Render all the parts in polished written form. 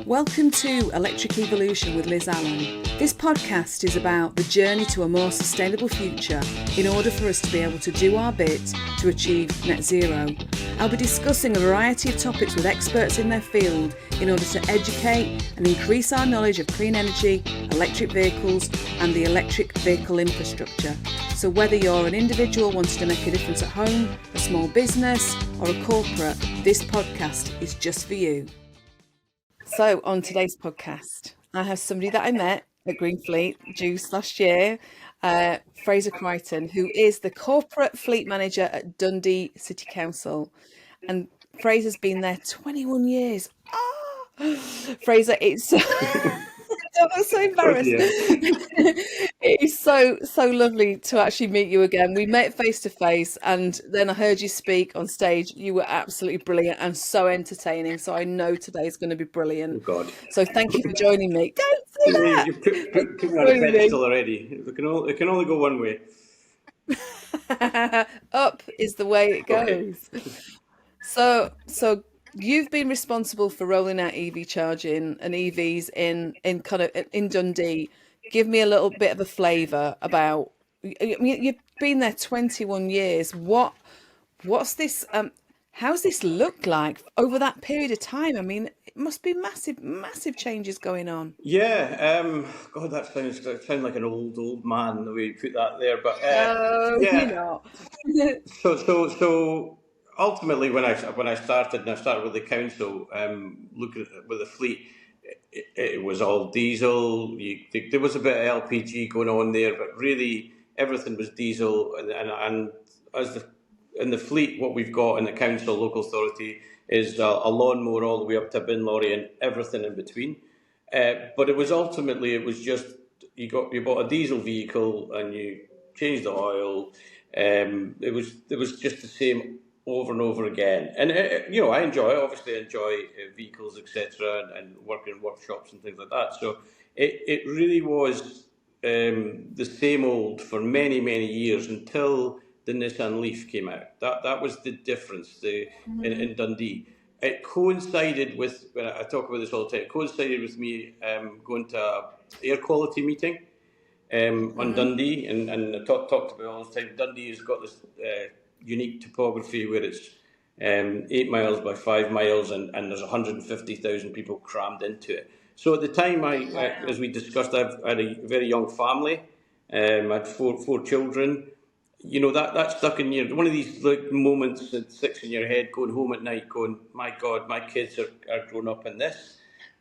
Welcome to Electric Evolution with Liz Allan. This podcast is about the journey to a more sustainable future in order for us to be able to do our bit to achieve net zero. I'll be discussing a variety of topics with experts in their field in order to educate and increase our knowledge of clean energy, electric vehicles and the electric vehicle infrastructure. So whether you're an individual wanting to make a difference at home, a small business or a corporate, this podcast is just for you. So on today's podcast, I have somebody that I met at Greenfleet Juice last year, Fraser Crichton, who is the corporate fleet manager at Dundee City Council. And Fraser's been there 21 years. Fraser, it's... I'm so embarrassed. It is so lovely to actually meet you again. We met face to face and then I heard you speak on stage. You were absolutely brilliant and so entertaining. So I know today is going to be brilliant. Oh God. So thank you for joining me. Don't say that. You've put me on a pedestal already. It can only go one way. Up is the way it goes. Okay. So you've been responsible for rolling out EV charging and EVs in Dundee. Give me a little bit of a flavour about. I mean, you've been there 21 years. What's this? How's this look like over that period of time? I mean, it must be massive changes going on. Yeah. God, that sounds like an old man the way you put that there. But yeah. You're not. So. Ultimately, when I started with the council, looking with the fleet, it was all diesel. There was a bit of LPG going on there, but really everything was diesel. And in the fleet, what we've got in the council, local authority, is a lawnmower all the way up to a bin lorry and everything in between. But it was just you bought a diesel vehicle and you changed the oil. It was just the same over and over again, and I obviously enjoy vehicles, etc., and working in workshops and things like that. So it really was the same old for many years until the Nissan Leaf came out. That was the difference in Dundee. It coincided with, when I talk about this all the time, it coincided with me going to an air quality meeting on Dundee, and I talked about all the time. Dundee has got this unique topography where it's 8 miles by 5 miles and there's 150,000 people crammed into it. So at the time, as we discussed, I had a very young family. I had four children. That stuck in your, one of these moments that sticks in your head, going home at night going, my God, my kids are grown up in this.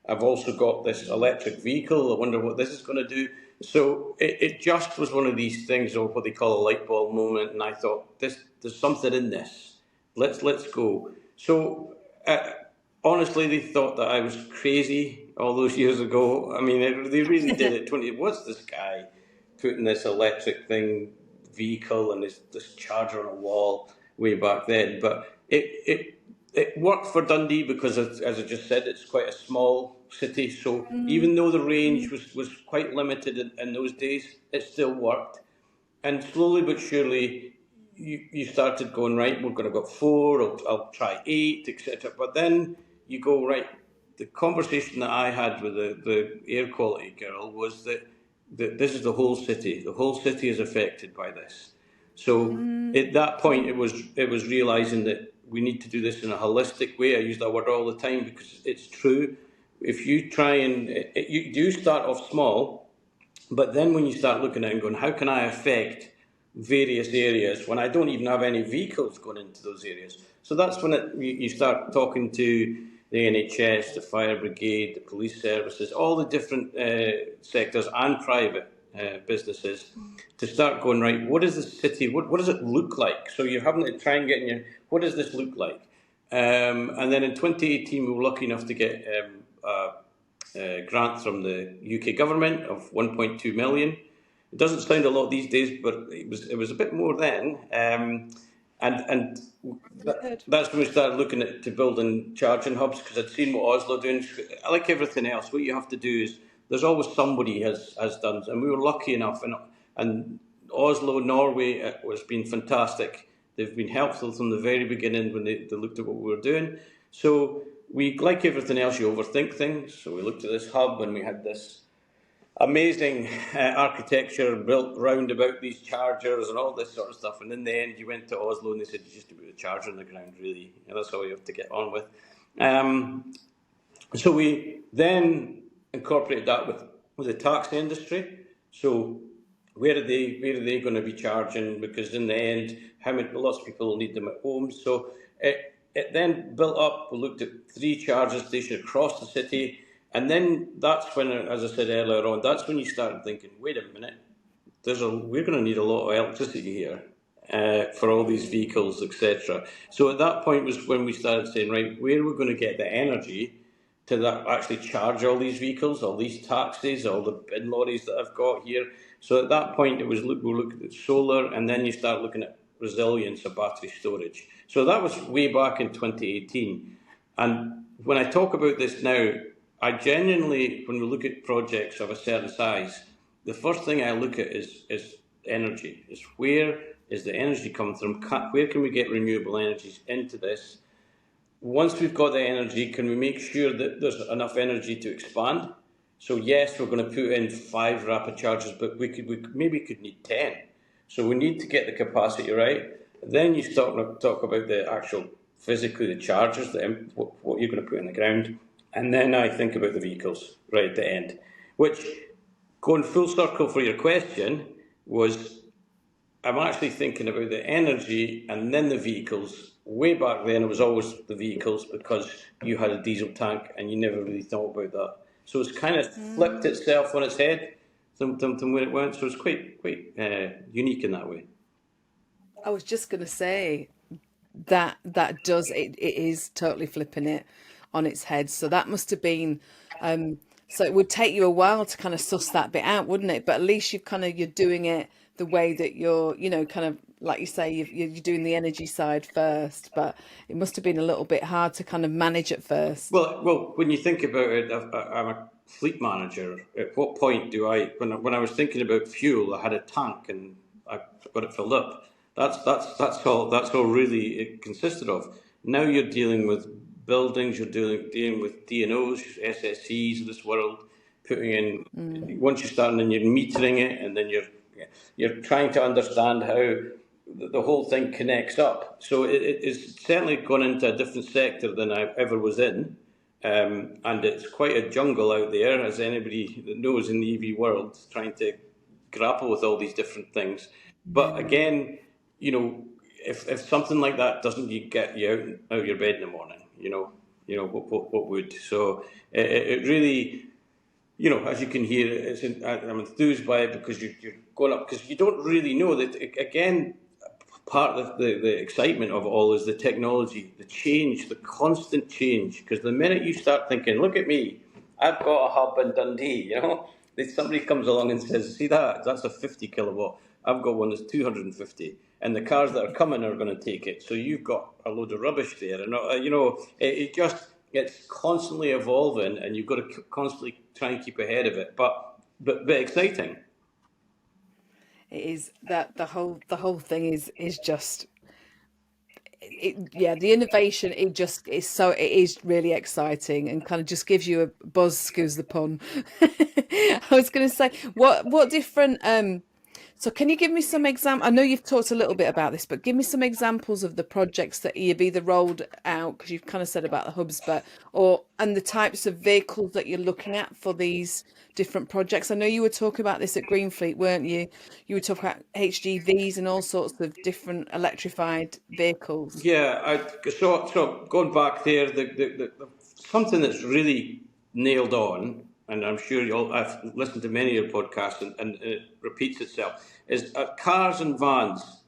I've also got this electric vehicle. I wonder what this is going to do. So it just was one of these things, or what they call a light bulb moment, and I thought, there's something in this. Let's go. So honestly, they thought that I was crazy all those years ago. I mean, they really did it. What's this guy putting this electric vehicle and this charger on a wall way back then? But it worked for Dundee because, as I just said, it's quite a small city. So even though the range was quite limited in those days, it still worked. And slowly but surely, you started going, right, we're going to go 4, I'll try 8, etc. But then you go, right, the conversation that I had with the air quality girl was that this is the whole city. The whole city is affected by this. So at that point, it was realising that we need to do this in a holistic way. I use that word all the time because it's true. If you try and you do start off small, but then when you start looking at it and going, how can I affect various areas when I don't even have any vehicles going into those areas? So that's when you start talking to the NHS, the fire brigade, the police services, all the different sectors and private businesses to start going, right, what is the city, what does it look like? So you're having to try and get in your, what does this look like? And then in 2018, we were lucky enough to get a grant from the UK government of 1.2 million. It doesn't sound a lot these days, but it was a bit more then. And that's when we started looking to building charging hubs, because I'd seen what Oslo doing. Like everything else, what you have to do is there's always somebody has done, and we were lucky enough. And Oslo, Norway, has been fantastic. They've been helpful from the very beginning when they looked at what we were doing. So like everything else, you overthink things. So we looked at this hub and we had this amazing architecture built round about these chargers and all this sort of stuff. And in the end, you went to Oslo and they said, you just put a charger in the ground, really. And that's all you have to get on with. So we then incorporated that with the taxi industry. So where are they going to be charging? Because in the end, lots of people need them at home. So it then built up. We looked at 3 charging stations across the city, and then that's when, as I said earlier on, that's when you started thinking, wait a minute, we're going to need a lot of electricity here. For all these vehicles, etc. So at that point was when we started saying, right, where are we going to get the energy to actually charge all these vehicles, all these taxis, all the bin lorries that I've got here. So at that point, we looked at solar, and then you start looking at resilience of battery storage. So that was way back in 2018. And when I talk about this now, I genuinely, when we look at projects of a certain size, the first thing I look at is energy. Is where is the energy coming from? Where can we get renewable energies into this? Once we've got the energy, can we make sure that there's enough energy to expand? So yes, we're going to put in 5 rapid chargers, but we maybe could need 10. So we need to get the capacity right. Then you start to talk about the actual physically the chargers, what you're going to put in the ground, and then I think about the vehicles right at the end. Which, going full circle for your question, was I'm actually thinking about the energy and then the vehicles. Way back then, it was always the vehicles because you had a diesel tank and you never really thought about that. So it's kind of flipped itself on its head from where it went. So it's quite unique in that way. I was just going to say that does it is totally flipping it on its head. So that must have been so it would take you a while to kind of suss that bit out, wouldn't it? But at least you're doing it the way that you're, kind of like you say, you're doing the energy side first. But it must have been a little bit hard to kind of manage at first. Well, when you think about it, I'm a fleet manager. At what point do when I was thinking about fuel, I had a tank and I got it filled up. That's all really it consisted of. Now you're dealing with buildings, you're dealing with DNOs, SSEs of this world, putting in once you're starting and you're metering it, and then you're trying to understand how the whole thing connects up. So it's certainly gone into a different sector than I ever was in. And it's quite a jungle out there, as anybody that knows in the EV world, trying to grapple with all these different things. But again, if something like that doesn't get you out of your bed in the morning, what would? So it really, as you can hear, I'm enthused by it because you're going up, because you don't really know that, again, part of the excitement of it all is the technology, the change, the constant change. Because the minute you start thinking, look at me, I've got a hub in Dundee, somebody comes along and says, see that's a 50 kilowatt. I've got one that's 250. And the cars that are coming are going to take it. So you've got a load of rubbish there. And, it's constantly evolving, and you've got to constantly try and keep ahead of it. But exciting. It is that the whole thing is just the innovation, it is really exciting and kind of just gives you a buzz, excuse the pun. I was going to say what different so can you give me some examples? I know you've talked a little bit about this, but give me some examples of the projects that you've either rolled out, because you've kind of said about the hubs, and the types of vehicles that you're looking at for these different projects. I know you were talking about this at Greenfleet, weren't you? You were talking about HGVs and all sorts of different electrified vehicles. Yeah, so going back there, the something that's really nailed on, and I'm sure I've listened to many of your podcasts, and it repeats itself, is cars and vans.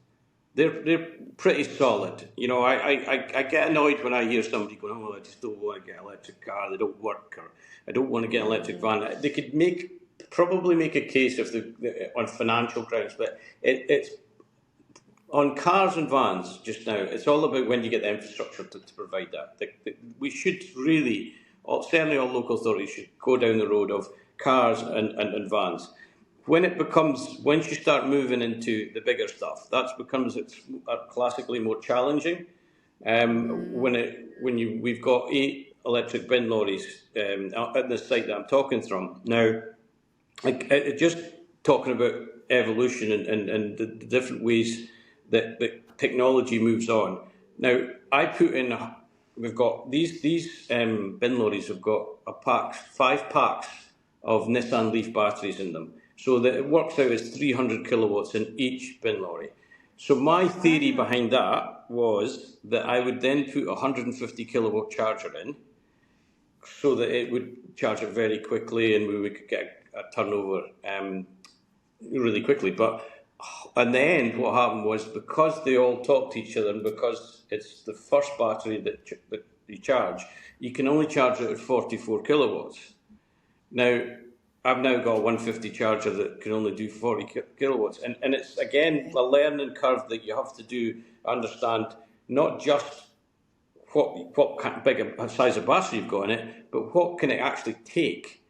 They're pretty solid. I get annoyed when I hear somebody going, "Oh, I just don't want to get an electric car. They don't work," or "I don't want to get an electric van." They could probably make a case on financial grounds, but it's on cars and vans just now. It's all about when you get the infrastructure to provide that. We should really, certainly all local authorities should go down the road of cars and vans. Once you start moving into the bigger stuff, it's classically more challenging. We've got electric bin lorries at the site that I'm talking from. Now, just talking about evolution and the different ways that technology moves on. Now, we've got these bin lorries have got 5 packs of Nissan Leaf batteries in them. So that it works out as 300 kilowatts in each bin lorry. So my theory behind that was that I would then put a 150 kilowatt charger in, so that it would charge it very quickly and we could get a turnover really quickly. And then what happened was, because they all talk to each other and because it's the first battery that you charge, you can only charge it at 44 kilowatts. Now, I've now got a 150 charger that can only do 40 kilowatts. And it's, again, a learning curve that you have to understand, not just what big a size of battery you've got in it, but what can it actually take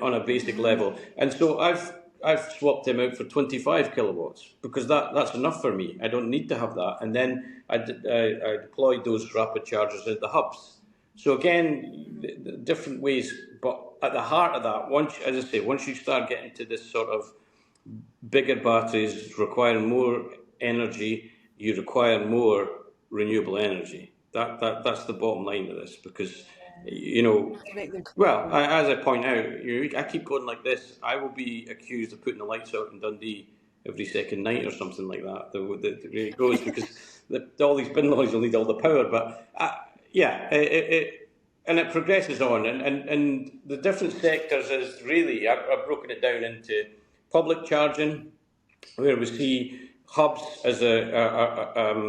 on a basic level. And so I've swapped them out for 25 kilowatts because that's enough for me. I don't need to have that. And then I deployed those rapid chargers at the hubs. So again, different ways, but at the heart of that, once you start getting to this sort of bigger batteries requiring more energy, you require more renewable energy. That's the bottom line of this, because as I point out, I keep going like this. I will be accused of putting the lights out in Dundee every second night or something like that. The way it goes, because all these bin lorries will need all the power. But it progresses on, and the different sectors is really, I've broken it down into public charging, where we see hubs as a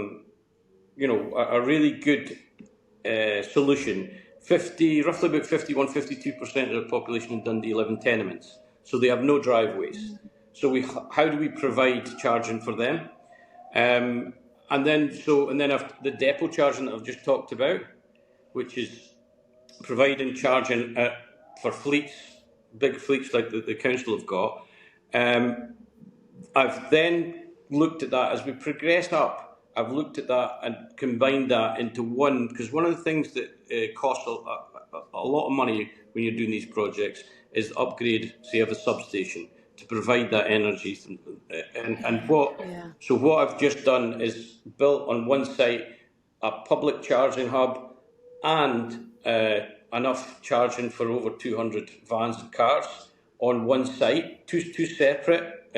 really good solution. Roughly about 52% of the population in Dundee live in tenements, so they have no driveways. So how do we provide charging for them? And then after the depot charging that I've just talked about, which is providing charging for fleets, big fleets like the council have got. I've then looked at that as we progress up. I've looked at that and combined that into one, because one of the things that costs a lot of money when you're doing these projects is the upgrade, say, of a substation to provide that energy. So what I've just done is built on one site a public charging hub and enough charging for over 200 vans and cars on one site, two separate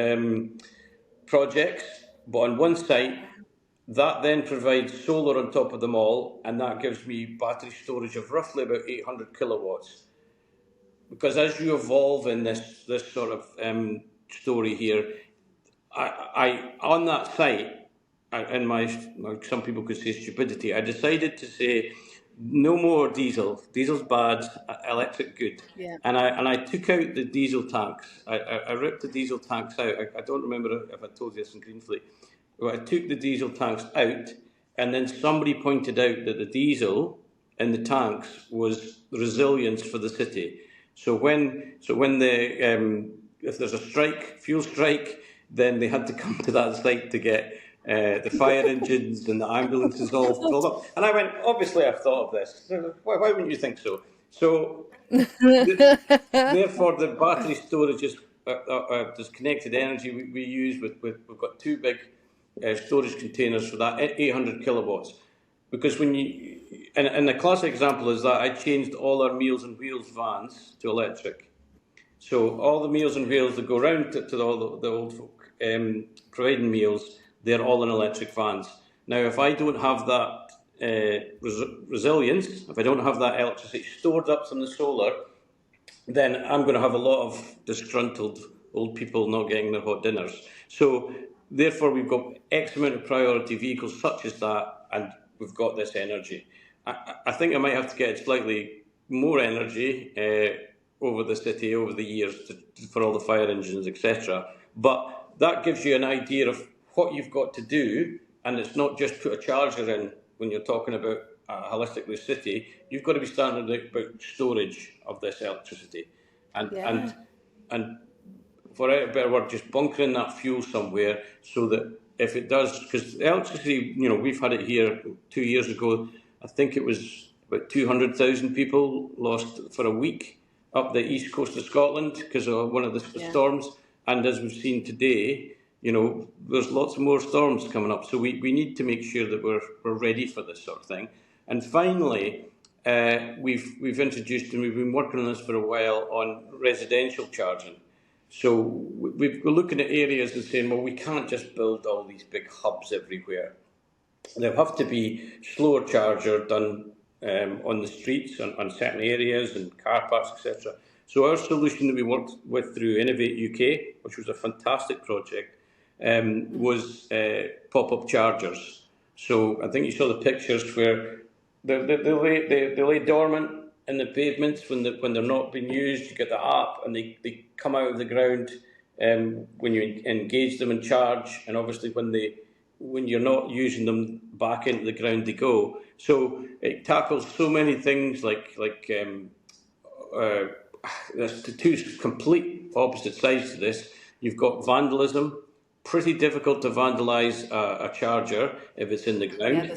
projects, but on one site. That then provides solar on top of them all, and that gives me battery storage of roughly about 800 kilowatts. Because as you evolve in this sort of story here, I on that site, and some people could say stupidity, I decided to say no more diesel. Diesel's bad, electric good. Yeah. And I took out the diesel tanks. I ripped the diesel tanks out. I don't remember if I told you this in Greenfleet. Well, I took the diesel tanks out, and then somebody pointed out that the diesel in the tanks was resilience for the city. So when if there's a fuel strike, then they had to come to that site to get the fire engines and the ambulances all filled up. And I went, obviously I've thought of this. Why wouldn't you think so? So therefore, the battery storage is disconnected energy we use. We've got 2 big storage containers for that, 800 kilowatts. Because and the classic example is that I changed all our Meals on Wheels vans to electric. So all the Meals on Wheels that go around to all the old folk providing meals, they're all in electric vans. Now, if I don't have that resilience, if I don't have that electricity stored up from the solar, then I'm going to have a lot of disgruntled old people not getting their hot dinners. So therefore, we've got X amount of priority vehicles such as that, and we've got this energy. I think I might have to get slightly more energy over the city over the years for all the fire engines, etc. But that gives you an idea of what you've got to do, and it's not just put a charger in when you're talking about a holistically city. You've got to be starting to think about storage of this electricity, and for a better word, just bunkering that fuel somewhere so that if it does, because electricity, we've had it here 2 years ago. I think it was about 200,000 people lost for a week up the east coast of Scotland because of one of the storms. And as we've seen today, there's lots more storms coming up. So we need to make sure that we're ready for this sort of thing. And finally, we've introduced, and we've been working on this for a while, on residential charging. So we're looking at areas and saying, well, we can't just build all these big hubs everywhere. There have to be slower charger done on the streets, on certain areas and car parks, etc. So our solution that we worked with through Innovate UK, which was a fantastic project, was pop-up chargers. So I think you saw the pictures where they lay dormant in the pavements when they're not being used. You get the app and they come out of the ground when you engage them and charge, and obviously when you're not using them, back into the ground they go. So it tackles so many things like there's two complete opposite sides to this. You've got vandalism, pretty difficult to vandalise a charger if it's in the ground.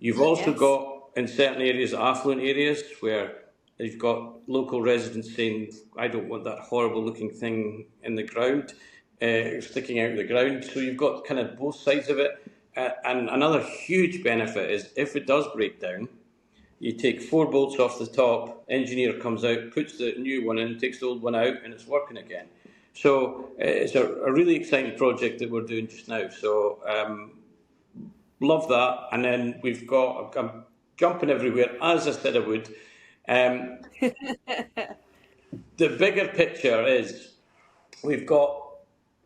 You've also got, in certain areas, affluent areas, where you've got local residents saying, I don't want that horrible looking thing in the ground, sticking out of the ground. So you've got kind of both sides of it. And another huge benefit is if it does break down, you take 4 bolts off the top, engineer comes out, puts the new one in, takes the old one out, and it's working again. So it's a really exciting project that we're doing just now. So love that. And then we've got, I'm jumping everywhere, as I said I would. The bigger picture is we've got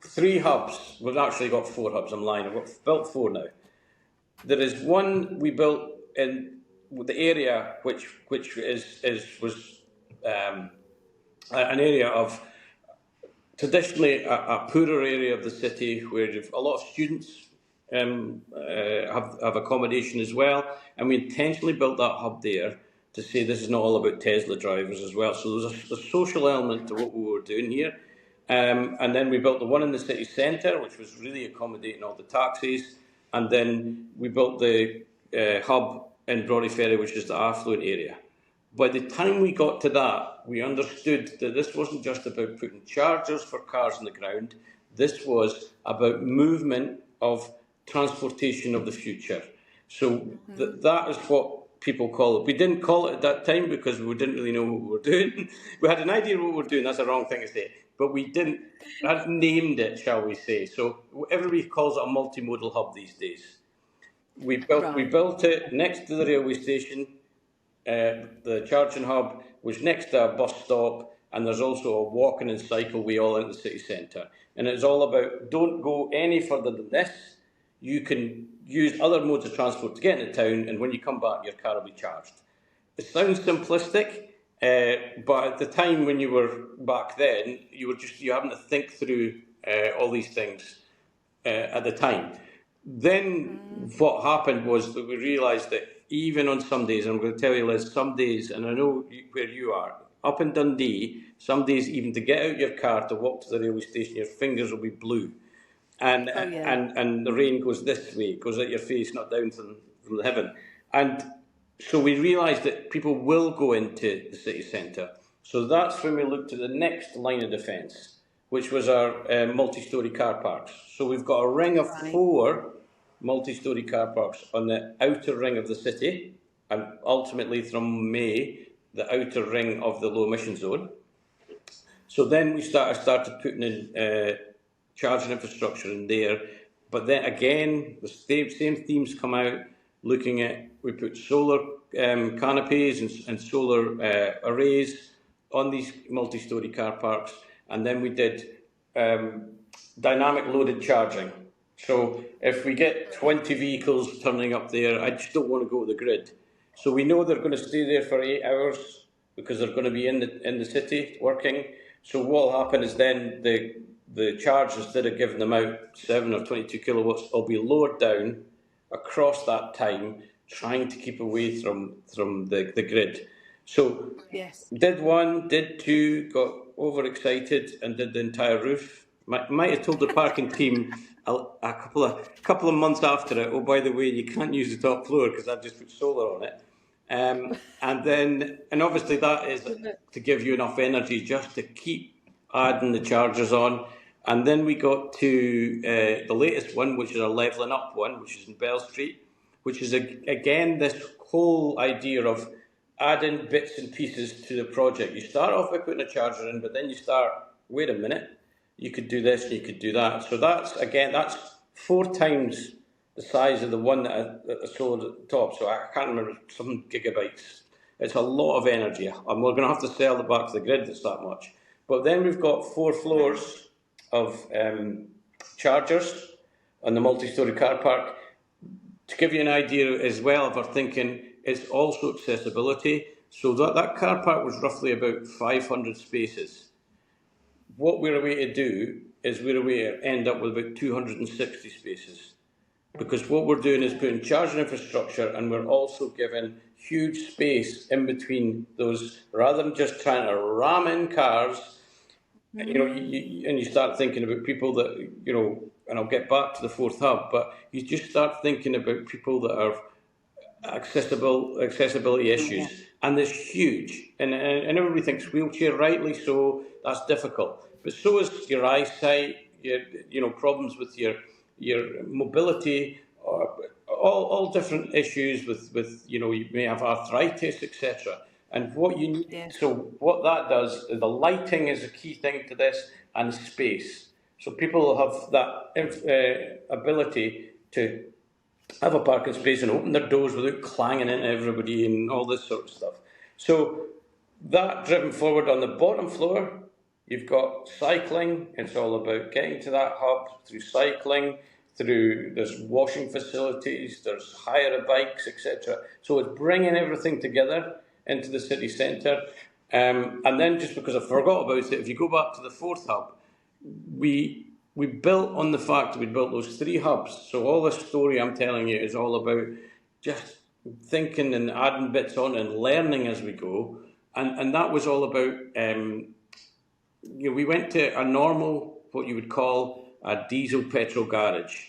3 hubs. We've actually got 4 hubs. I'm lying. We've built 4 now. There is one we built in the area which was an area of traditionally a poorer area of the city where a lot of students have accommodation as well, and we intentionally built that hub there to say this is not all about Tesla drivers as well. So there's a social element to what we were doing here. And then we built the one in the city centre, which was really accommodating all the taxis. And then we built the hub in Brawley Ferry, which is the affluent area. By the time we got to that, we understood that this wasn't just about putting chargers for cars on the ground. This was about movement of transportation of the future. So that is what people call it. We didn't call it at that time because we didn't really know what we were doing. We had an idea of what we were doing. That's a wrong thing to say. But we hadn't named it, shall we say. So everybody calls it a multimodal hub these days. We built it next to the railway station. The charging hub was next to a bus stop, and there's also a walking and cycle way all into the city centre. And it's all about, don't go any further than this. You can use other modes of transport to get into town, and when you come back, your car will be charged. It sounds simplistic, but at the time when you were back then, you having to think through all these things at the time. Then what happened was that we realised that even on some days, and I'm going to tell you, Liz, some days, and I know where you are, up in Dundee, some days even to get out your car to walk to the railway station, your fingers will be blue. And and the rain goes this way, it goes at your face, not down from heaven. And so we realised that people will go into the city centre. So that's when we looked at the next line of defence, which was our multi-storey car parks. So we've got a ring of 4 multi-storey car parks on the outer ring of the city, and ultimately from May, the outer ring of the low emission zone. So then we started putting in charging infrastructure in there, but then again, the same themes come out, looking at, we put solar canopies and solar arrays on these multi-storey car parks, and then we did dynamic loaded charging. So if we get 20 vehicles turning up there, I just don't want to go to the grid. So we know they're going to stay there for 8 hours because they're going to be in the city working. So what will happen is then the charge, instead of giving them out 7 or 22 kilowatts, will be lowered down across that time, trying to keep away from the grid. So did 1, did 2, got overexcited and did the entire roof. Might have told the parking team a couple of months after it, oh, by the way, you can't use the top floor because I've just put solar on it. And obviously that is to give you enough energy just to keep adding the chargers on. And then we got to the latest one, which is a levelling up one, which is in Bell Street, which is again this whole idea of adding bits and pieces to the project. You start off by putting a charger in, but then you start, wait a minute, you could do this and you could do that. So that's 4 times the size of the one that I sold at the top. So I can't remember, some gigabytes. It's a lot of energy, and we're going to have to sell it back to the grid. That's that much. But then we've got 4 floors of chargers on the multi-storey car park. To give you an idea as well of our thinking, it's also accessibility. So that car park was roughly about 500 spaces. What we're away to do is we're away to end up with about 260 spaces. Because what we're doing is putting charging infrastructure, and we're also giving huge space in between those, rather than just trying to ram in cars. And you start thinking about people that, and I'll get back to the fourth hub, but you just start thinking about people that are accessibility issues, and there's huge, and everybody thinks wheelchair, rightly so, that's difficult, but so is your eyesight, your problems with your mobility, all different issues with you may have arthritis, etc. And what you need, so what that does, the lighting is a key thing to this, and space. So people have that ability to have a parking space and open their doors without clanging into everybody and all this sort of stuff. So that driven forward on the bottom floor, you've got cycling. It's all about getting to that hub through cycling, there's washing facilities, there's hire bikes, etc. So it's bringing everything together into the city centre. And then, just because I forgot about it, if you go back to the fourth hub, we built on the fact that we built those 3 hubs. So all this story I'm telling you is all about just thinking and adding bits on and learning as we go. And that was all about, we went to a normal, what you would call a diesel petrol garage.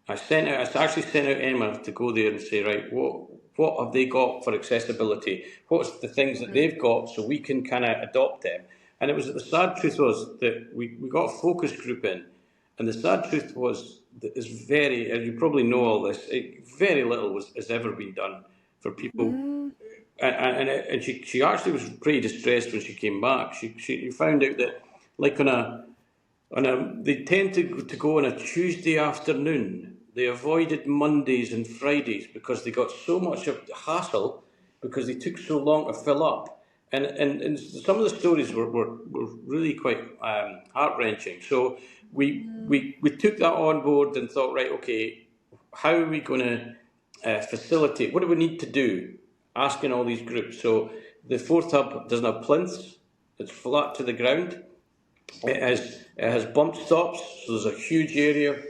I actually sent out Emma to go there and say, right, what have they got for accessibility? What's the things that they've got so we can kind of adopt them? And it was, the sad truth was that we got a focus group in, and the sad truth was that it's very, as you probably know all this, very little has ever been done for people. And she actually was pretty distressed when she came back. She found out that, like they tend to go on a Tuesday afternoon. They avoided Mondays and Fridays because they got so much of the hassle because they took so long to fill up. And some of the stories were really quite heart-wrenching. So we took that on board and thought, right, okay, how are we going to facilitate? What do we need to do? Asking all these groups. So the fourth hub doesn't have plinths. It's flat to the ground. It has bump stops, so there's a huge area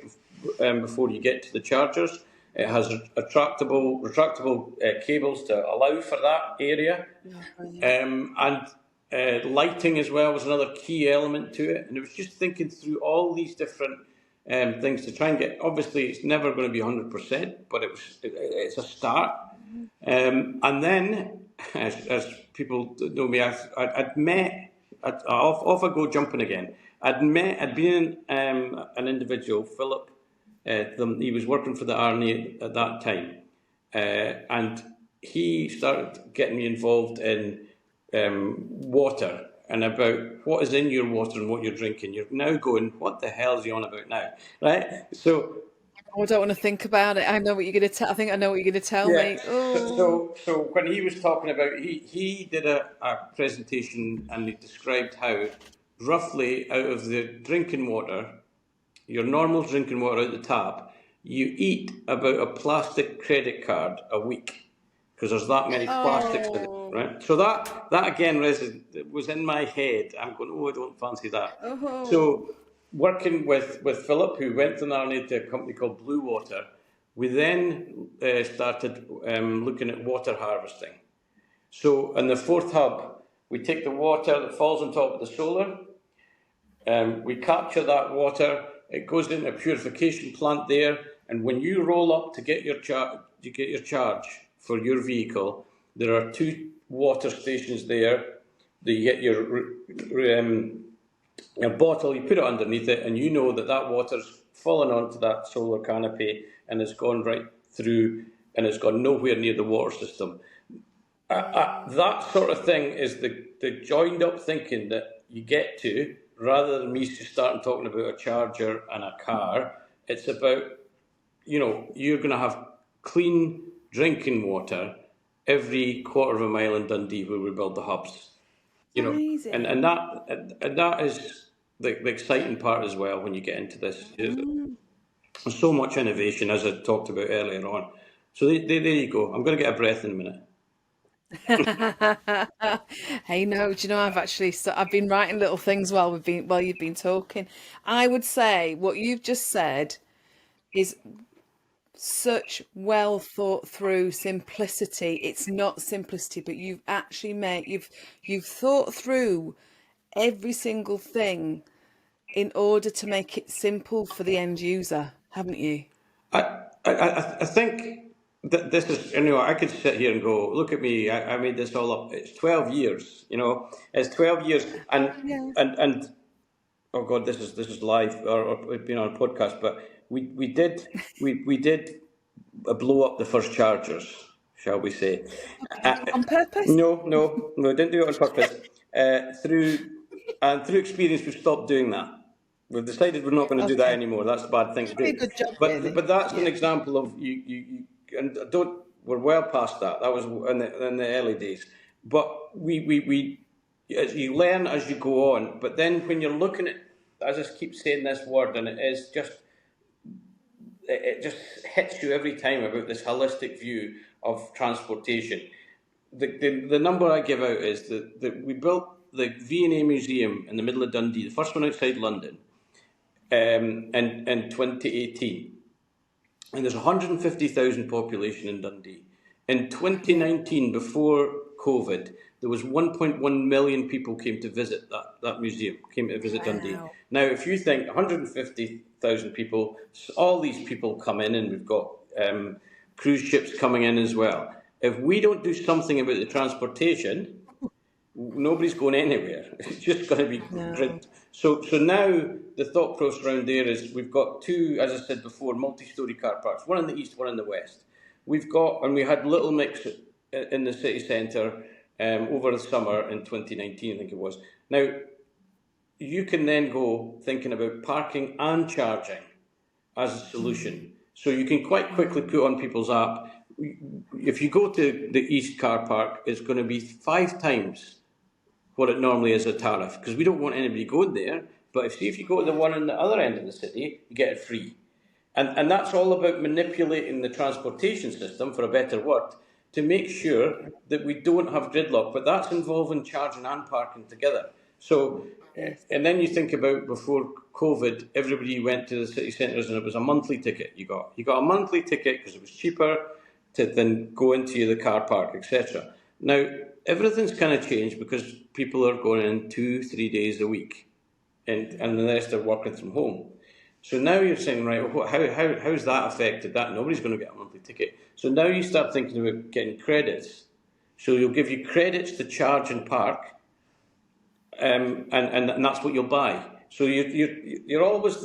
before you get to the chargers. It has retractable cables to allow for that area. And lighting as well was another key element to it. And it was just thinking through all these different things to try and get, obviously it's never going to be 100%, but it's a start. And then, as people know me, I'd met, off I go jumping again. I'd been an individual, Philip. He was working for the Army at that time, and he started getting me involved in water and about what is in your water and what you're drinking. You're now going, what the hell is he on about now, right? So. I don't want to think about it. I know what you're going to tell. I think I know what you're going to tell me. Oh. So when he was talking about, he did a presentation and he described how roughly out of the drinking water, your normal drinking water out the tap, you eat about a plastic credit card a week because there's that many plastics in it, right? So that again was in my head. I'm going, I don't fancy that. So working with Philip, who went from the Army to a company called Blue Water, we then started looking at water harvesting. So in the fourth hub, we take the water that falls on top of the solar, we capture that water, it goes into a purification plant there, and when you roll up to get your charge for your vehicle, There are 2 water stations there. You get your bottle, you put it underneath it, and you know that that water's fallen onto that solar canopy and it's gone right through, and it's gone nowhere near the water system. That sort of thing is the joined up thinking that you get to, rather than me starting talking about a charger and a car. It's about, you're going to have clean drinking water every quarter of a mile in Dundee where we build the hubs. Amazing. And that is the exciting part as well when you get into this. There's so much innovation, as I talked about earlier on. So there you go. I'm going to get a breath in a minute. Hey, no, do you know I've been writing little things while you've been talking. I would say what you've just said is such well thought through simplicity. It's not simplicity, but you've thought through every single thing in order to make it simple for the end user, haven't you? I think that this is, I could sit here and go, look at me, I made this all up. It's 12 years, it's 12 years. Yeah. And oh God, this is live, or it's been on a podcast, but we did blow up the first chargers, shall we say. On purpose? No, didn't do it on purpose. Through experience, we've stopped doing that. We've decided we're not going to do that anymore. That's a bad thing to Pretty do. good job, But really. but that's an example of you and don't. We're well past that. That was in the early days. But we as you learn as you go on. But then when you're looking at, as I keep saying this word, and it just hits you every time about this holistic view of transportation. The number I give out is that we built the V&A Museum in the middle of Dundee, the first one outside London, in 2018. And there's 150,000 population in Dundee. In 2019, before COVID, there was 1.1 million people came to visit that museum, came to visit Dundee. Now, if you think 150,000 people, all these people come in, and we've got cruise ships coming in as well. If we don't do something about the transportation, nobody's going anywhere. It's just going to be grid. So now the thought process around there is we've got 2, as I said before, multi-storey car parks, one in the east, one in the west. We had Little Mix in the city centre over the summer in 2019, I think it was. Now, you can then go thinking about parking and charging as a solution. So you can quite quickly put on people's app, if you go to the east car park, it's going to be 5 times what it normally is a tariff, because we don't want anybody going there. But if you go to the one on the other end of the city, you get it free. And that's all about manipulating the transportation system, for a better word, to make sure that we don't have gridlock. But that's involving charging and parking together. So, and then you think about before COVID, everybody went to the city centres and it was a monthly ticket. You got a monthly ticket because it was cheaper to then go into the car park, etc. Now, everything's kind of changed because people are going in 2-3 days a week, and the rest are working from home. So now you're saying, right, how's that affected that? Nobody's going to get a monthly ticket. So now you start thinking about getting credits. So you'll give you credits to charge and park, and that's what you'll buy. So you're always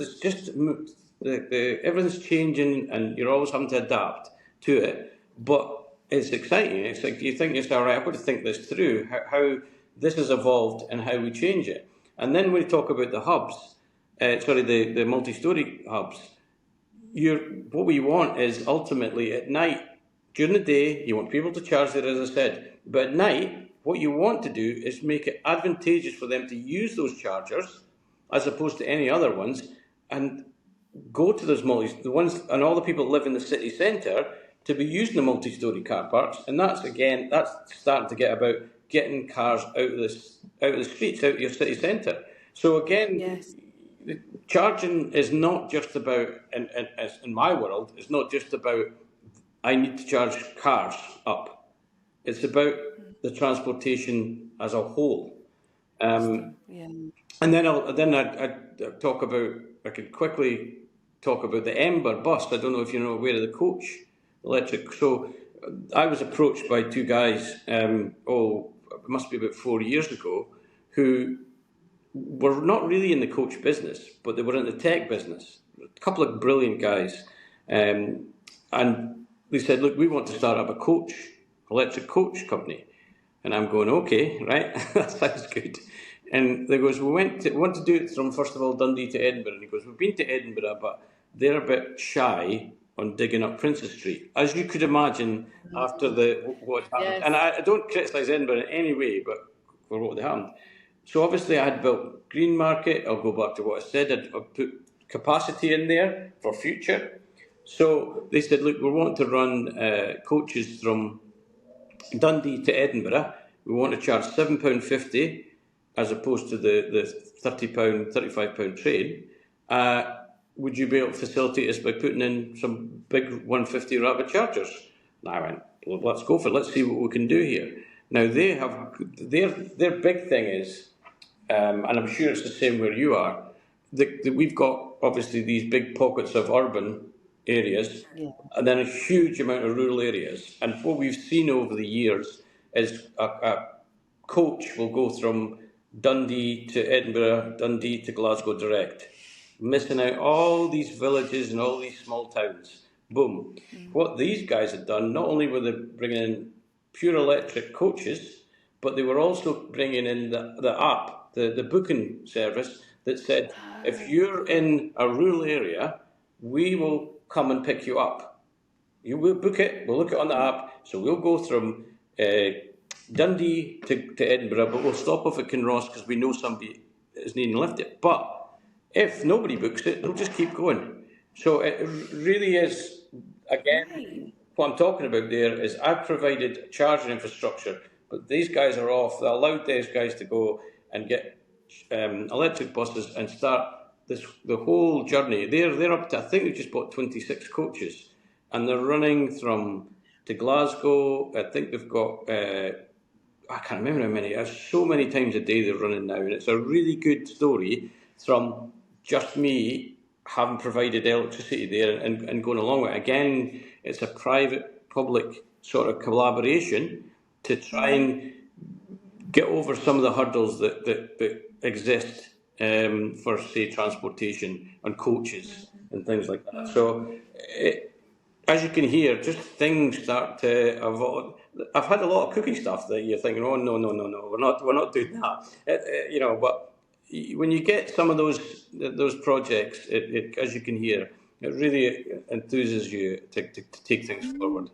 everything's changing, and you're always having to adapt to it. But it's exciting. It's like you think yourself, right, I've got to think this through, how this has evolved and how we change it. And then when we talk about the hubs, the multi-storey hubs, what we want is ultimately at night, during the day, you want people to charge there, as I said, but at night, what you want to do is make it advantageous for them to use those chargers as opposed to any other ones, and go to those the ones, and all the people that live in the city centre to be using the multi-storey car parks. And that's starting to get about getting cars out of the streets, out of your city centre. So again, charging is not just about, in my world, it's not just about I need to charge cars up. It's about the transportation as a whole. And then I talk about, I could quickly talk about the Ember bus. I don't know if you're aware of the coach electric. So I was approached by two guys, it must be about 4 years ago, who were not really in the coach business, but they were in the tech business. A couple of brilliant guys. And they said, look, we want to start up a electric coach company. And I'm going, okay, right, that sounds good. And they goes, we want to do it from, first of all, Dundee to Edinburgh. And he goes, we've been to Edinburgh, but they're a bit shy on digging up Princess Street. As you could imagine, after what happened. Yes. And I don't criticise Edinburgh in any way, but for what happened. So obviously I had built Green Market. I'll go back to what I said. I'd put capacity in there for future. So they said, look, we want to run coaches from Dundee to Edinburgh. We want to charge £7.50 as opposed to the £30, £35 train. Would you be able to facilitate us by putting in some big 150 rapid chargers? And I went, well, let's go for it. Let's see what we can do here. Now they have their big thing is, and I'm sure it's the same where you are. We've got obviously these big pockets of urban areas, and then a huge amount of rural areas. And what we've seen over the years is a coach will go from Dundee to Edinburgh, Dundee to Glasgow direct, missing out all these villages and all these small towns. Boom. What these guys had done, not only were they bringing in pure electric coaches, but they were also bringing in the app, the booking service that said, if you're in a rural area, we will come and pick you up. You will book it, we'll look it on the app, so we'll go from Dundee to Edinburgh, but we'll stop off at Kinross because we know somebody is needing to lift it. But if nobody books it, they'll just keep going. So it really is, again, what I'm talking about there is I've provided charging infrastructure, but these guys are off. They allowed these guys to go and get electric buses and start the whole journey. They're up to, I think they just bought 26 coaches, and they're running to Glasgow. I think they've got I can't remember how many. So many times a day they're running now, and it's a really good story from just me having provided electricity there and going along with it. Again, it's a private-public sort of collaboration to try and get over some of the hurdles that exist for, say, transportation and coaches and things like that. So, as you can hear, just things start to evolve. I've had a lot of cookie stuff that you're thinking, oh no, we're not doing that. But when you get some of those projects, it as you can hear, it really enthuses you to take things forward.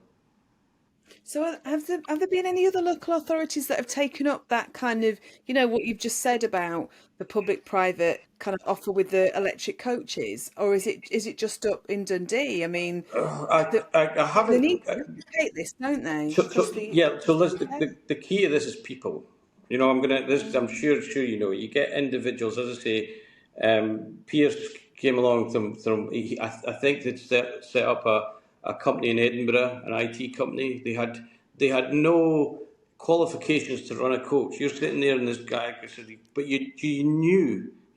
So have there been any other local authorities that have taken up that kind of, what you've just said about the public-private kind of offer with the electric coaches, or is it just up in Dundee? I mean, I haven't. they need to replicate this, don't they? So Liz, the key of this is people. I'm sure you get individuals, as I say. Pierce came along I think they'd set up a company in Edinburgh, an IT company. They had no qualifications to run a coach. You're sitting there and this guy, but you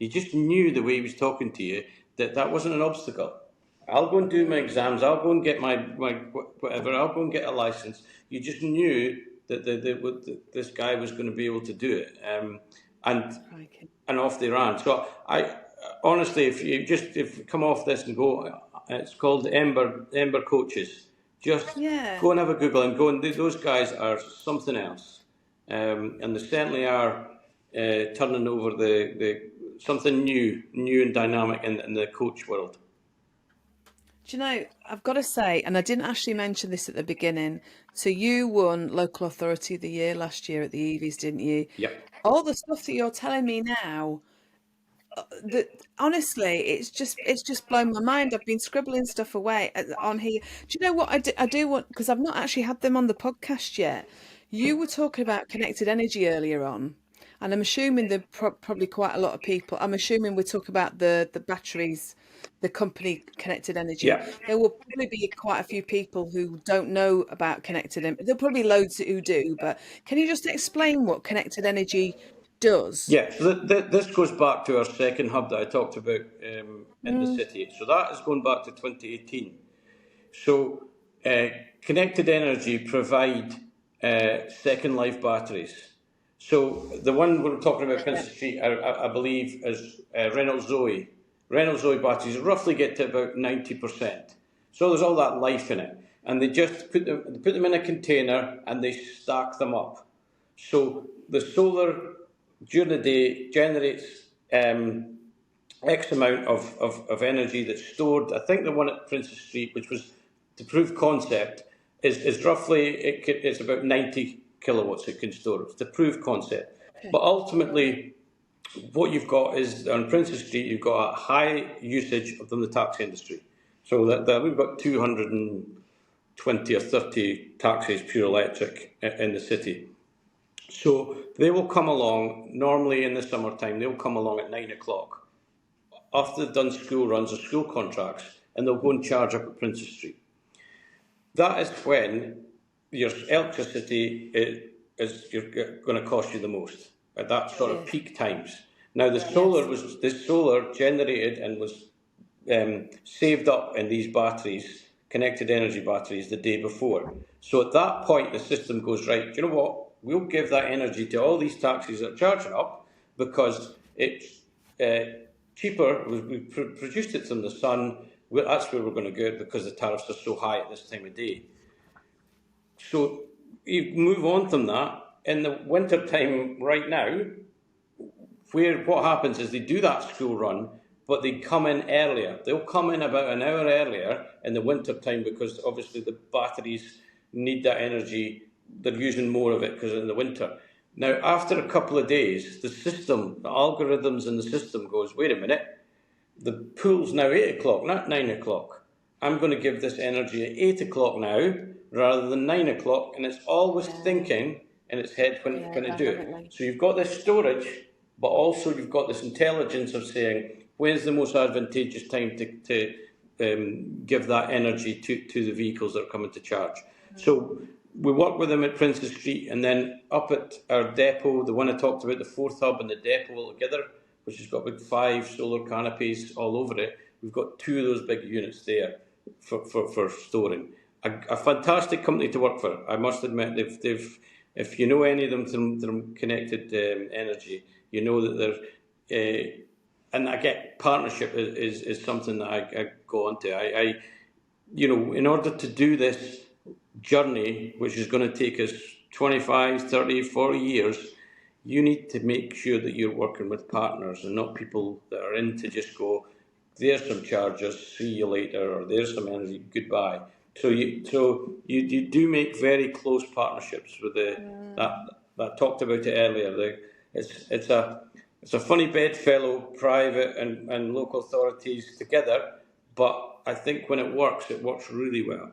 just knew the way he was talking to you that wasn't an obstacle. I'll go and do my exams. I'll go and get my whatever. I'll go and get a license. You just knew that this guy was going to be able to do it, and off they ran. So I honestly, if you come off this and go, it's called Ember Coaches. Just go and have a Google and go and those guys are something else, and they certainly are turning over the something new and dynamic in the coach world. Do you know, I've got to say, and I didn't actually mention this at the beginning, so you won Local Authority of the Year last year at the EVs, didn't you? Yep. All the stuff that you're telling me now, that honestly, it's just blown my mind. I've been scribbling stuff away on here. Do you know what I do want, because I've not actually had them on the podcast yet. You were talking about connected energy earlier on, and I'm assuming there probably quite a lot of people. I'm assuming we're talking about the batteries, the company Connected Energy. Yeah. There will probably be quite a few people who don't know about connected energy. There'll probably loads who do, but can you just explain what connected energy does? Yeah, so this goes back to our second hub that I talked about in the city. So that is going back to 2018. So Connected Energy provide second life batteries. So the one we're talking about, Princess Street, I believe, is Renault Zoe. Renault Zoe batteries roughly get to about 90%. So there's all that life in it, and they just put them in a container and they stack them up. So the solar during the day generates X amount of energy that's stored. I think the one at Princess Street, which was the proof concept, is roughly, it's about 90 kilowatts it can store. It's the proof concept. But ultimately, what you've got is, on Princess Street, you've got a high usage from the taxi industry. So that we've got 220 or 30 taxis, pure electric, in the city. So they will come along, normally in the summertime, they'll come along at 9 o'clock after they've done school runs or school contracts, and they'll go and charge up at Princess Street. That is when your electricity is going to cost you the most, at that sort of peak times. Now the solar generated and was saved up in these batteries, connected energy batteries, the day before. So at that point, the system goes, right, do you know what? We'll give that energy to all these taxis that are charging up because it's cheaper. We produced it from the sun. That's where we're going to go because the tariffs are so high at this time of day. So you move on from that. In the winter time right now, what happens is they do that school run, but they come in earlier. They'll come in about an hour earlier in the winter time because obviously the batteries need that energy. They're using more of it because in the winter. Now, after a couple of days, the algorithms in the system goes, wait a minute, the pool's now 8 o'clock, not 9 o'clock. I'm going to give this energy at 8 o'clock now rather than 9 o'clock, and it's always thinking in its head when it's going to do it. So you've got this storage, but also you've got this intelligence of saying, when's the most advantageous time to give that energy to the vehicles that are coming to charge. So we work with them at Princess Street, and then up at our depot, the one I talked about, the fourth hub and the depot altogether, which has got about 5 solar canopies all over it. We've got 2 of those big units there for storing. A fantastic company to work for. I must admit, they've if you know any of them from Connected Energy, you know that they're and I get partnership is something that I go on to. I in order to do this journey, which is going to take us 25, 30, 40 years, you need to make sure that you're working with partners and not people that are in to just go, there's some charges, see you later, or there's some energy, goodbye. So you do make very close partnerships with that talked about it earlier. It's a funny bedfellow, private and local authorities together, but I think when it works really well.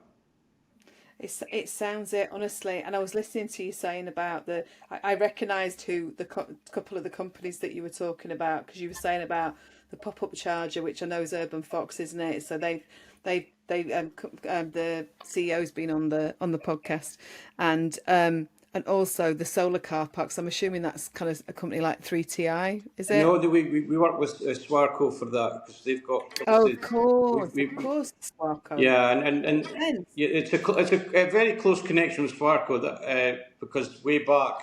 It sounds it, honestly. And I was listening to you saying about I recognised who the couple of the companies that you were talking about, because you were saying about the pop-up charger, which I know is Urban Fox, isn't it? So the CEO's been on the podcast, and also the solar car parks. I'm assuming that's kind of a company like 3TI, is it? No, we work with Swarco for that because they've got. Of course, Swarco. Yeah, and it's a very close connection with Swarco that because way back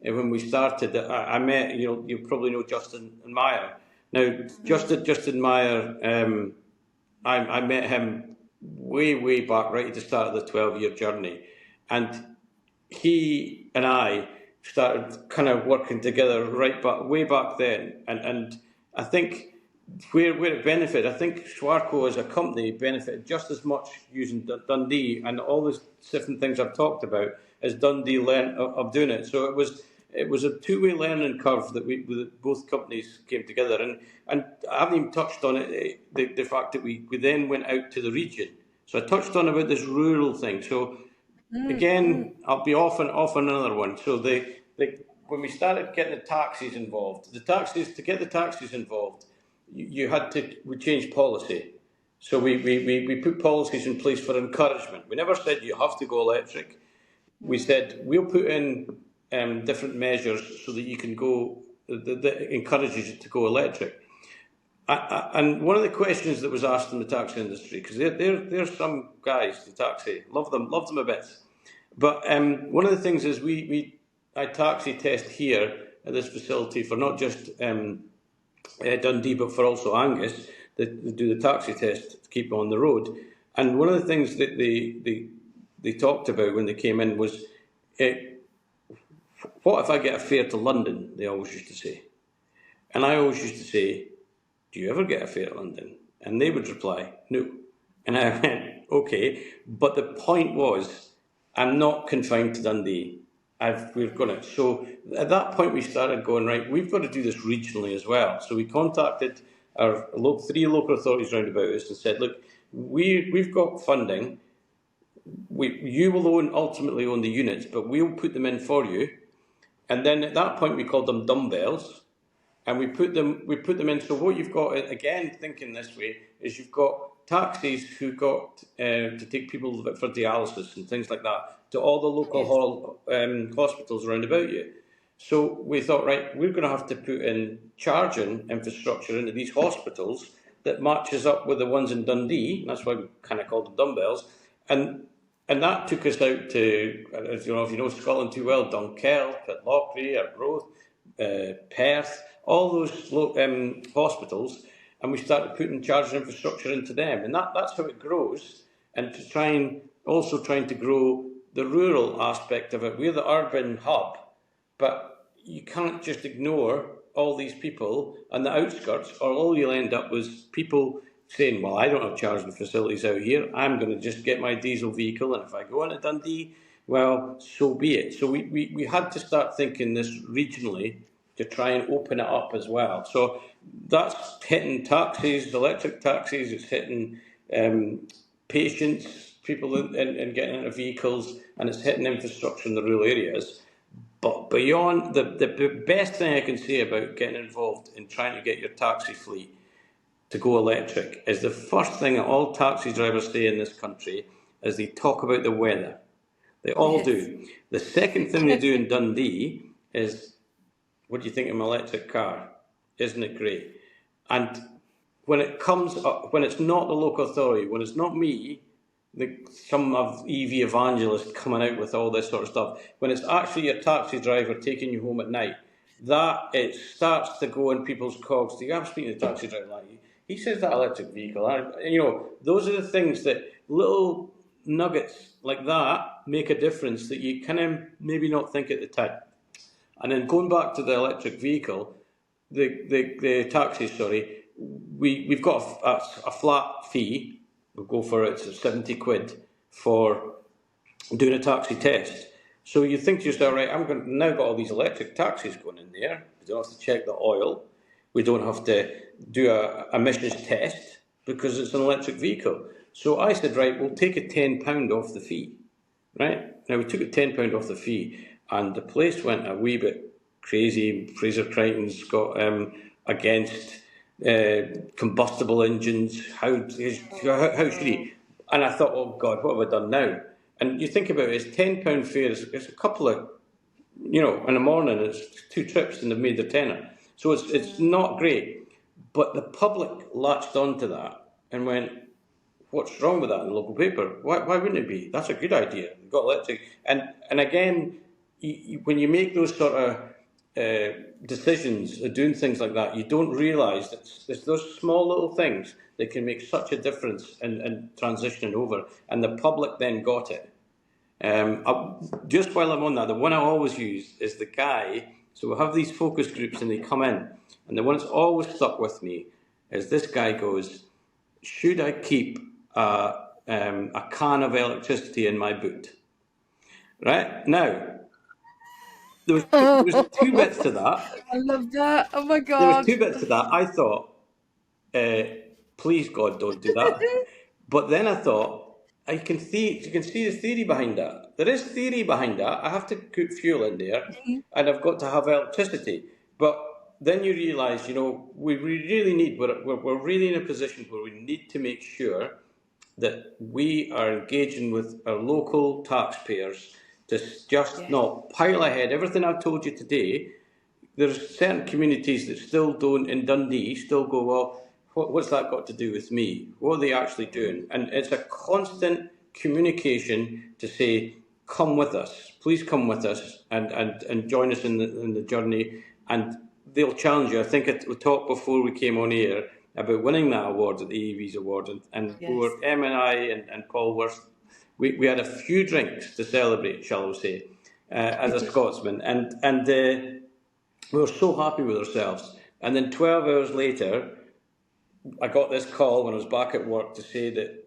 when we started, I met you probably know Justin and Meyer. Now Justin Meyer, I met him way back right at the start of the 12-year journey, and he and I started kind of working together way back then, and I think where it benefited, I think Swarco as a company benefited just as much using Dundee and all the different things I've talked about as Dundee learned of doing it. So it was a two-way learning curve that both companies came together, and I haven't even touched on it, the fact that we then went out to the region. So I touched on about this rural thing. So again, I'll be off on another one. So when we started getting the taxis involved, to get the taxis involved, we changed policy. So we put policies in place for encouragement. We never said you have to go electric. We said we'll put in different measures so that you can go, that encourages you to go electric. And one of the questions that was asked in the taxi industry, because they're some guys, the taxi, love them a bit. But one of the things is I taxi test here at this facility for not just Dundee, but for also Angus, that do the taxi test to keep on the road. And one of the things that they talked about when they came in was, what if I get a fare to London? They always used to say. And I always used to say, do you ever get a fare to London? And they would reply, no. And I went, okay. But the point was, I'm not confined to Dundee. We've got it. So at that point, we started going, right, we've got to do this regionally as well. So we contacted our three local authorities round about us and said, look, we've got funding. You will ultimately own the units, but we'll put them in for you. And then at that point, we called them dumbbells. And we put them in. So what you've got, again, thinking this way, is you've got taxis who got to take people for dialysis and things like that to all the local hospitals around about you. So we thought, right, we're going to have to put in charging infrastructure into these hospitals that matches up with the ones in Dundee. And that's why we kind of called them dumbbells. And that took us out to, if you know Scotland too well, Dunkeld, Pitlochry, Arbroath, Perth, all those hospitals, and we started putting charging infrastructure into them, and that's how it grows. And trying to grow the rural aspect of it. We're the urban hub, but you can't just ignore all these people on the outskirts, or all you'll end up with people saying, well, I don't have charging facilities out here, I'm going to just get my diesel vehicle, and if I go into Dundee, well, so be it. So we had to start thinking this regionally to try and open it up as well. So that's hitting taxis, electric taxis, it's hitting patients, people and getting into vehicles, and it's hitting infrastructure in the rural areas. But beyond, the best thing I can say about getting involved in trying to get your taxi fleet to go electric is the first thing that all taxi drivers say in this country is they talk about the weather. They all do. The second thing they do in Dundee is, what do you think of my electric car? Isn't it great? And when it comes up, when it's not the local authority, when it's not me, some of EV evangelists coming out with all this sort of stuff, when it's actually your taxi driver taking you home at night, that it starts to go in people's cogs. I'm speaking to the taxi driver like you. He says that electric vehicle. Those are the things that little nuggets like that make a difference that you kind of maybe not think at the time. And then going back to the electric vehicle, the taxi, sorry, we've got a flat fee. We'll go for it. It's 70 quid for doing a taxi test. So you think to yourself, right, now got all these electric taxis going in there. We don't have to check the oil. We don't have to do a emissions test because it's an electric vehicle. So I said, right, we'll take a £10 off the fee. Right? Now we took a £10 off the fee, and the place went a wee bit crazy. Fraser Crichton's got against combustible engines. How should he? And I thought, oh God, what have I done now? And you think about it, it's £10 fare. It's a couple of, in the morning, it's 2 trips, and they've made their tenner. So it's not great. But the public latched onto that and went, what's wrong with that in the local paper? Why wouldn't it be? That's a good idea. We've got electric. And again, when you make those sort of decisions of doing things like that, you don't realise that it's those small little things that can make such a difference in transitioning over. And the public then got it. Just while I'm on that, the one I always use is the guy. So we'll have these focus groups and they come in. And the one that's always stuck with me is this guy goes, should I keep a can of electricity in my boot? Right? Now, there was two bits to that. I love that. Oh my God. There was 2 bits to that. I thought, please God, don't do that. But then I thought, you can see the theory behind that. There is theory behind that. I have to put fuel in there, and I've got to have electricity. But then you realise, we really need. We're really in a position where we need to make sure that we are engaging with our local taxpayers to just not pile ahead. Everything I've told you today, there's certain communities that still don't, in Dundee, still go, well, what's that got to do with me? What are they actually doing? And it's a constant communication to say, come with us, please come with us and join us in the journey. And they'll challenge you. I think we talked before we came on air about winning that award at the EVs Award, and we Yes. were, and Paul were, we had a few drinks to celebrate, shall we say, as a Scotsman, and we were so happy with ourselves. And then 12 hours later, I got this call when I was back at work to say that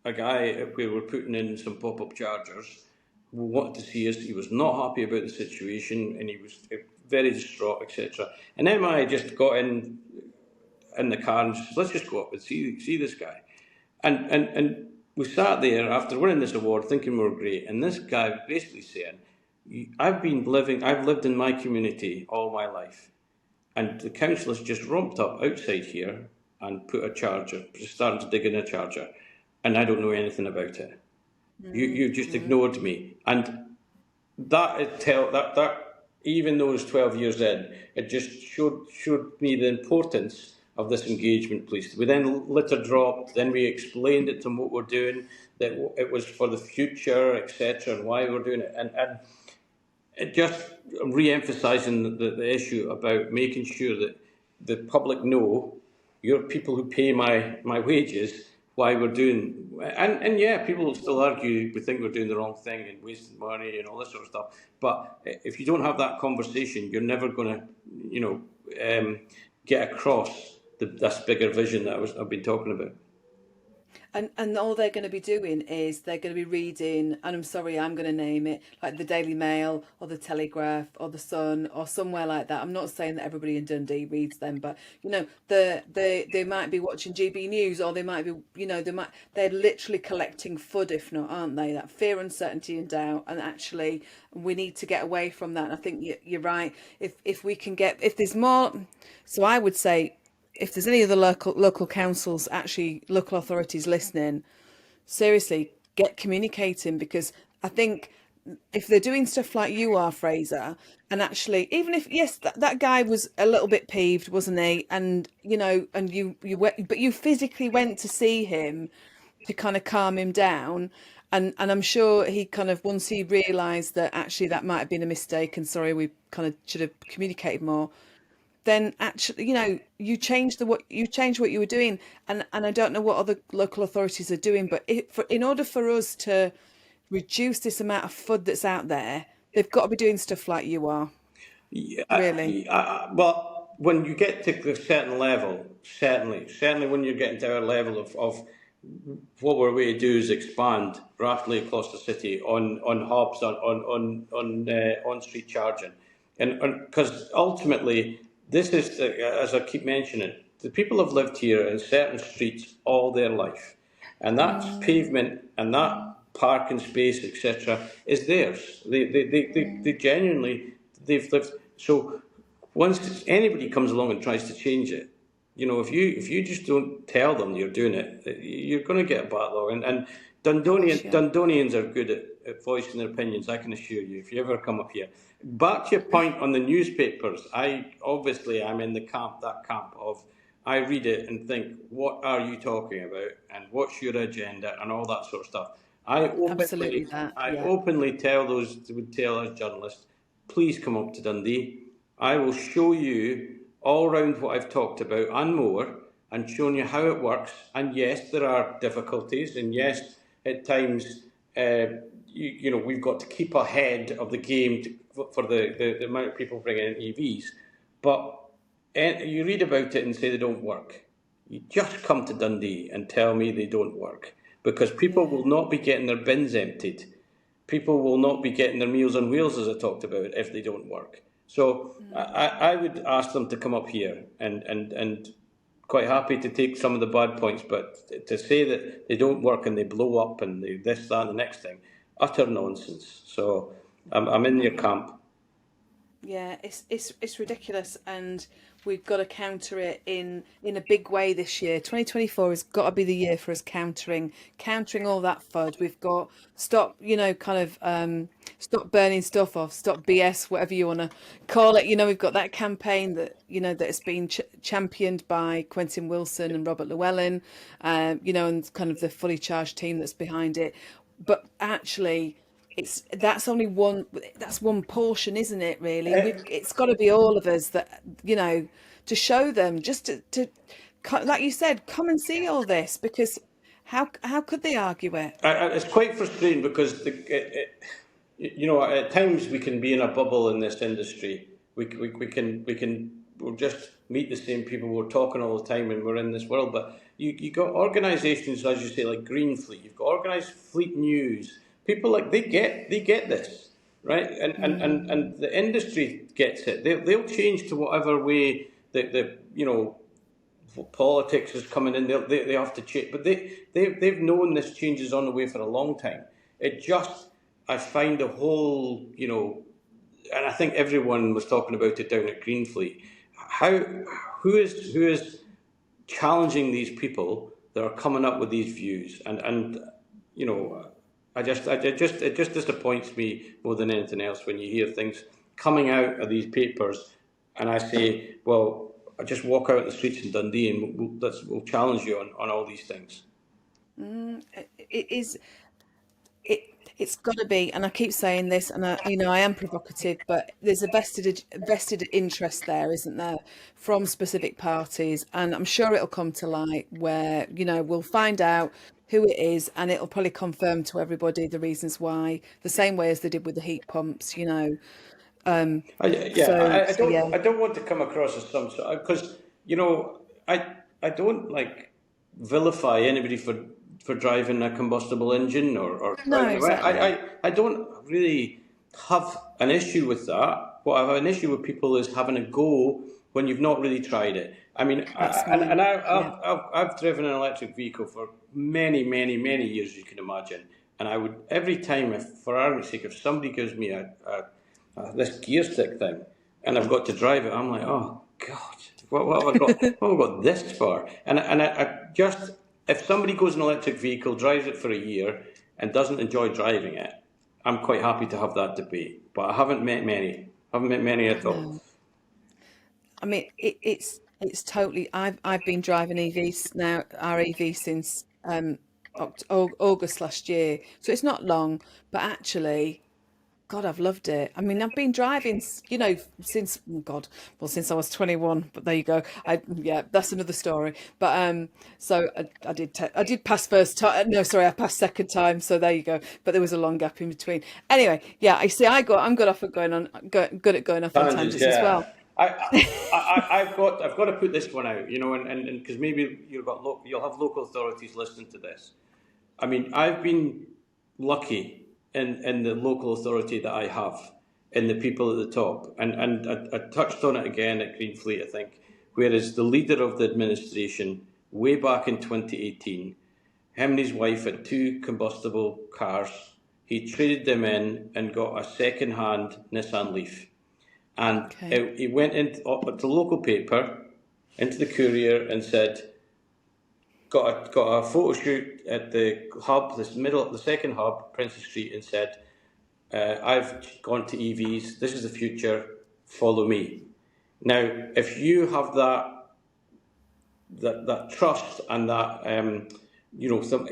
a guy, we were putting in some pop-up chargers, wanted to see us. He was not happy about the situation, and he was very distraught, etc. And then I just got in the car and said, let's just go up and see this guy. And we sat there after winning this award thinking we were great, and this guy was basically saying, I've lived in my community all my life, and the council has just romped up outside here and put a charger, just starting to dig in a charger, and I don't know anything about it. You just ignored me, and that even though it's 12 years in, it just showed me the importance of this engagement, please. We then litter dropped, then we explained it to what we're doing, that it was for the future, etc., and why we're doing it, and it just re-emphasising the issue about making sure that the public know, you're people who pay my wages, why we're doing, and yeah, people will still argue we think we're doing the wrong thing and wasting money and all this sort of stuff. But if you don't have that conversation, you're never going to, get across this bigger vision that I've been talking about. And all they're going to be doing is they're going to be reading, and I'm sorry, I'm going to name it, like the Daily Mail or the Telegraph or the Sun or somewhere like that. I'm not saying that everybody in Dundee reads them, but they might be watching GB News, or they might be, they're literally collecting FUD, if not, aren't they? That fear, uncertainty, and doubt. And actually, we need to get away from that. And I think you're right. If we can if there's more, so I would say, if there's any other local councils, actually local authorities listening, seriously get communicating, because I think if they're doing stuff like you are, Fraser, and actually, even if, yes, that guy was a little bit peeved, wasn't he? And and you went, but you physically went to see him to kind of calm him down. And I'm sure he kind of, once he realised that actually that might have been a mistake, and sorry, we kind of should have communicated more, then actually, you changed what you were doing. And I don't know what other local authorities are doing, but in order for us to reduce this amount of FUD that's out there, they've got to be doing stuff like you are. Yeah, Really. well, when you get to a certain level, certainly when you're getting to our level of what we're going to do is expand rapidly across the city on hubs, on street charging, and because ultimately this is, as I keep mentioning, the people have lived here in certain streets all their life, and that pavement and that parking space, etc., is theirs. They genuinely, they've lived. So once anybody comes along and tries to change it, if you just don't tell them you're doing it, you're going to get a backlog. And Dundonians are good at voicing their opinions, I can assure you, if you ever come up here. Back to your point on the newspapers, I'm in that camp of, I read it and think, what are you talking about, and what's your agenda, and all that sort of stuff. Absolutely that. I Yeah. openly would tell us journalists, please come up to Dundee. I will show you all round what I've talked about and more, and showing you how it works. And yes, there are difficulties, and yes, at times, we've got to keep ahead of the game for the amount of people bringing in EVs. But you read about it and say they don't work. You just come to Dundee and tell me they don't work, because people will not be getting their bins emptied. People will not be getting their Meals on Wheels, as I talked about, if they don't work. So I would ask them to come up here, and quite happy to take some of the bad points, but to say that they don't work and they blow up and they this, that, and the next thing, utter nonsense. So I'm in your camp. Yeah, it's ridiculous, and we've got to counter it in a big way this year. 2024 has got to be the year for us countering all that FUD. We've got stop, kind of stop burning stuff off, stop BS, whatever you want to call it. We've got that campaign that has been championed by Quentin Wilson and Robert Llewellyn, and kind of the fully charged team that's behind it. But actually, that's one portion, isn't it, really? It's got to be all of us that, to show them, just like you said, come and see all this, because how could they argue it? It's quite frustrating because at times we can be in a bubble in this industry. We'll just meet the same people. We're talking all the time, and we're in this world. But you got organisations, as you say, like Green Fleet. You've got organised Fleet News. People like they get this, right, and the industry gets it. They'll change to whatever way the politics is coming in. They have to change, but they've known this change is on the way for a long time. I find the whole, and I think everyone was talking about it down at Greenfleet. Who is challenging these people that are coming up with these views? And it just disappoints me more than anything else when you hear things coming out of these papers, and I say, well, I just walk out the streets in Dundee and we'll challenge you on all these things. It is. It's got to be, and I keep saying this, and I am provocative, but there's a vested interest there, isn't there, from specific parties, and I'm sure it'll come to light where we'll find out who it is, and it'll probably confirm to everybody the reasons why, the same way as they did with the heat pumps. I don't want to come across as some sort, because I don't like vilify anybody for driving a combustible engine or No, driving. exactly. I don't really have an issue with that. What I have an issue with people is having a go when you've not really tried it. I mean, I've driven an electric vehicle for many, many, many years, you can imagine. And I would, every time, if, for argument's sake, if somebody gives me this gear stick thing and I've got to drive it, I'm like, oh God, what have I got? What have I got this for? And I just, if somebody goes in an electric vehicle, drives it for a year and doesn't enjoy driving it, I'm quite happy to have that debate. But I haven't met many. At all. I mean, it's totally. I've been driving EVs now, our EV since August last year, so it's not long. But actually, God, I've loved it. I mean, I've been driving, since since I was 21. But there you go. That's another story. But so I did pass first time. No, sorry, I passed second time. So there you go. But there was a long gap in between. Anyway, yeah, I see. I'm good off at good at going off on tangents as well. I've got to put this one out, and because maybe you'll have local authorities listening to this. I mean, I've been lucky in the local authority that I have, in the people at the top, and I touched on it again at Greenfleet, I think, whereas the leader of the administration, way back in 2018, him and his wife had 2 combustible cars. He traded them in and got a second-hand Nissan Leaf. And he went into the local paper, into the Courier, and said, got a photo shoot at the hub, the second hub, Princess Street, and said, I've gone to EVs, this is the future, follow me. Now, if you have that trust and that, some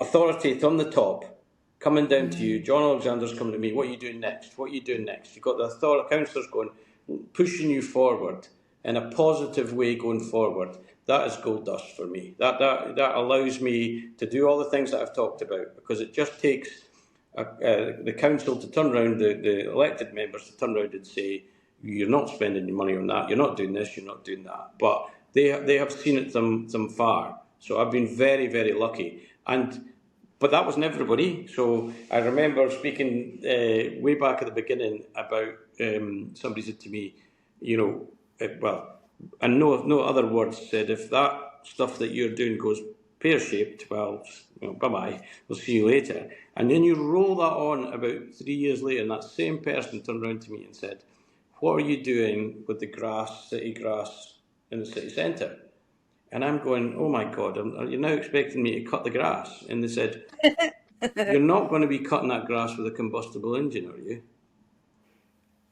authority from the top, coming down to you, John Alexander's coming to me, what are you doing next? What are you doing next? You've got the councillors going, pushing you forward in a positive way going forward. That is gold dust for me. That allows me to do all the things that I've talked about, because it just takes the council to turn around, the elected members to turn around and say, you're not spending your money on that, you're not doing this, you're not doing that. But they have seen it from far. So I've been very, very lucky. But that wasn't everybody. So I remember speaking way back at the beginning about somebody said to me, and no other words said, if that stuff that you're doing goes pear-shaped, bye-bye, we'll see you later. And then you roll that on about 3 years later, and that same person turned around to me and said, what are you doing with the grass, city grass in the city centre? And I'm going, oh my God, you're now expecting me to cut the grass? And they said, you're not going to be cutting that grass with a combustible engine, are you?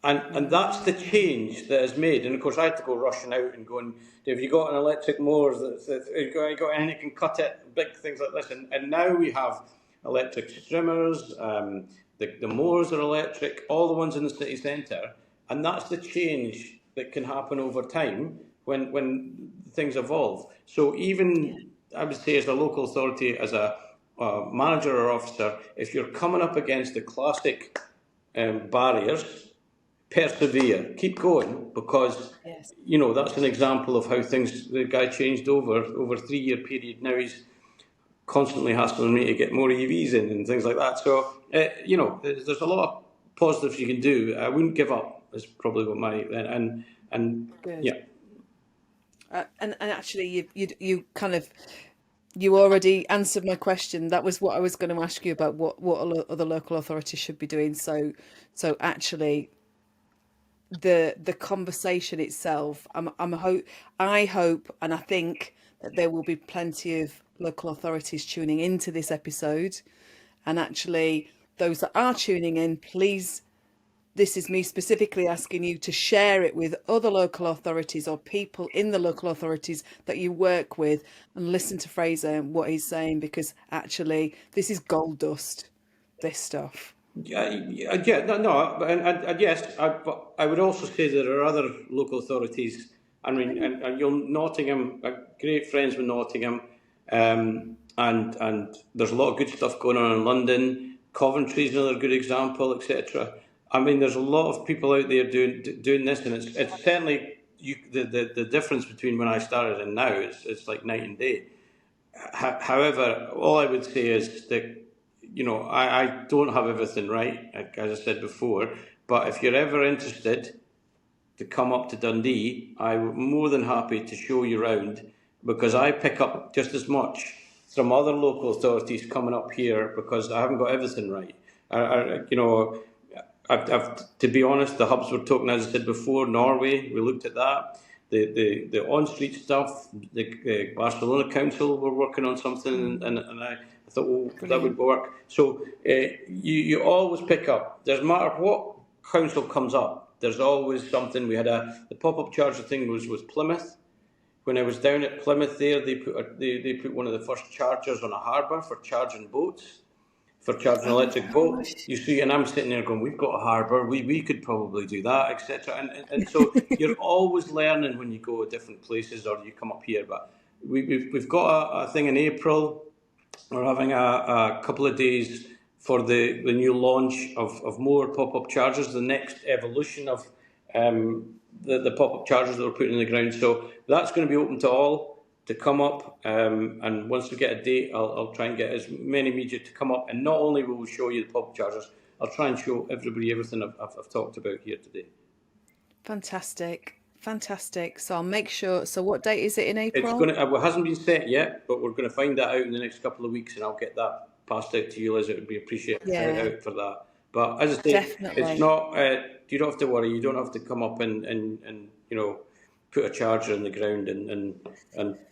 And that's the change that is made. And of course, I had to go rushing out and going, have you got an electric mower? Have you got anything that can cut it? Big things like this. And now we have electric trimmers, the mowers are electric, all the ones in the city centre. And that's the change that can happen over time when things evolve. So even, I would say, as a local authority, as a manager or officer, if you're coming up against the classic barriers, persevere, keep going, because Yes. that's an example of how things. The guy changed over a 3-year period. Now he's constantly hassling me to get more EVs in and things like that. So there's a lot of positives you can do. I wouldn't give up. Is probably what my and Good. yeah. And actually, you kind of you already answered my question. That was what I was going to ask you about. What other local authorities should be doing. So actually, the conversation itself, I hope and I think that there will be plenty of local authorities tuning into this episode, and actually those that are tuning in, please, this is me specifically asking you to share it with other local authorities or people in the local authorities that you work with, and listen to Fraser and what he's saying, because actually this is gold dust, this stuff. And yes, but I would also say there are other local authorities. I mean, and Nottingham, great friends with Nottingham, and there's a lot of good stuff going on in London. Coventry's another good example, etc. I mean, there's a lot of people out there doing this, and it's certainly the difference between when I started and now it's like night and day. However, all I would say is that I don't have everything right, as I said before, but if you're ever interested to come up to Dundee, I'm more than happy to show you around, because I pick up just as much from other local authorities coming up here because I haven't got everything right. To be honest, the hubs we're talking, as I said before, Norway, we looked at that. The on-street stuff, the Barcelona Council were working on something, and I thought, well, that would work. So you always pick up. Doesn't matter what council comes up, there's always something. We had the pop-up charger thing was Plymouth. When I was down at Plymouth there, they put one of the first chargers on a harbour for charging boats, for charging electric boat. You see, and I'm sitting there going, we've got a harbour, we could probably do that, etc. And so you're always learning when you go to different places or you come up here. But we've got a thing in April. We're having a couple of days for the new launch of more pop-up chargers, the next evolution of the pop-up chargers that we're putting in the ground. So that's going to be open to all to come up, and once we get a date, I'll try and get as many media to come up, and not only will we show you the pop chargers, I'll try and show everybody everything I've talked about here today. Fantastic. So I'll make sure. So what date is it in April? It's going to. It hasn't been set yet, but we're going to find that out in the next couple of weeks, and I'll get that passed out to you, Liz. It would be appreciated out for that. But as I say, Definitely. It's not. You don't have to worry. You don't have to come up and put a charger in the ground and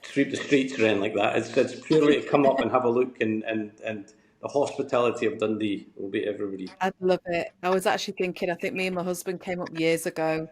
sweep the streets around like that. It's purely to come up and have a look, and the hospitality of Dundee will be everybody. I'd love it. I was actually thinking, I think me and my husband came up years ago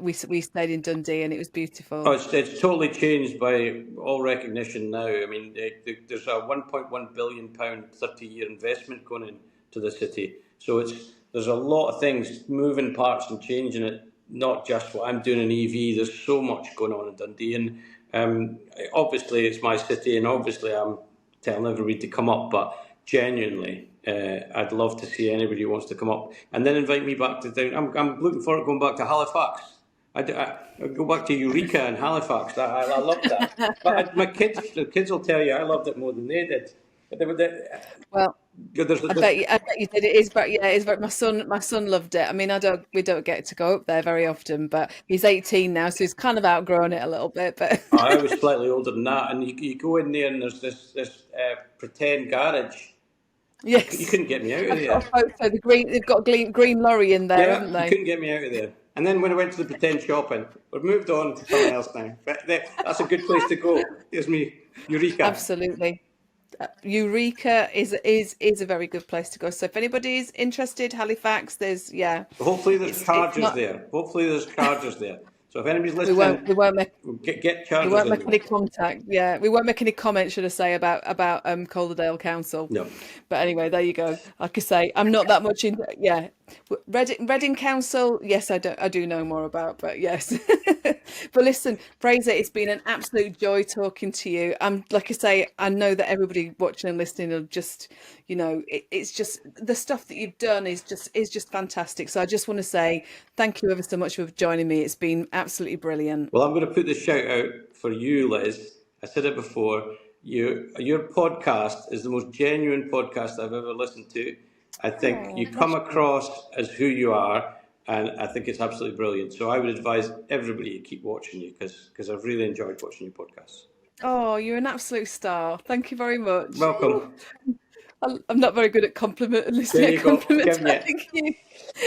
we stayed in Dundee, and it was beautiful. Oh, it's totally changed by all recognition now. I mean, there's a £1.1 billion 30-year investment going into the city. So there's a lot of things, moving parts and changing it. Not just what I'm doing in EV. There's so much going on in Dundee, and obviously it's my city, and obviously I'm telling everybody to come up. But genuinely, I'd love to see anybody who wants to come up, and then invite me back to down. I'm looking forward to going back to Halifax. I go back to Eureka and Halifax. I love that. But the kids will tell you I loved it more than they did. Well, I bet you did. It is, but yeah, it's my son loved it. I mean, we don't get to go up there very often, but he's 18 now, so he's kind of outgrown it a little bit. But I was slightly older than that, and you go in there and there's this pretend garage. Yes, you couldn't get me out of there. So they've got a green lorry in there, haven't they? You couldn't get me out of there. And then when I went to the pretend shopping, we've moved on to something else now. But that's a good place to go. Gives me Eureka. Absolutely. Eureka is a very good place to go. So if anybody's interested, Halifax, Hopefully there's chargers there. Hopefully there's chargers there. So if anybody's listening, we won't make get chargers. We won't make any contact. Yeah, we won't make any comments, should I say, about Calderdale Council. No. But anyway, there you go. Like I say, I'm not that much in. Yeah, Reading Council. Yes, I do know more about. But yes, but listen, Fraser, it's been an absolute joy talking to you. Like I say, I know that everybody watching and listening are just, it's just the stuff that you've done is just fantastic. So I just want to say thank you ever so much for joining me. It's been absolutely brilliant. Well, I'm going to put the shout out for you, Liz. I said it before. Your podcast is the most genuine podcast I've ever listened to. I think you come across as who you are, and I think it's absolutely brilliant. So I would advise everybody to keep watching you because I've really enjoyed watching your podcasts. Oh, you're an absolute star. Thank you very much. Welcome. I'm not very good at listening to compliments. Thank you.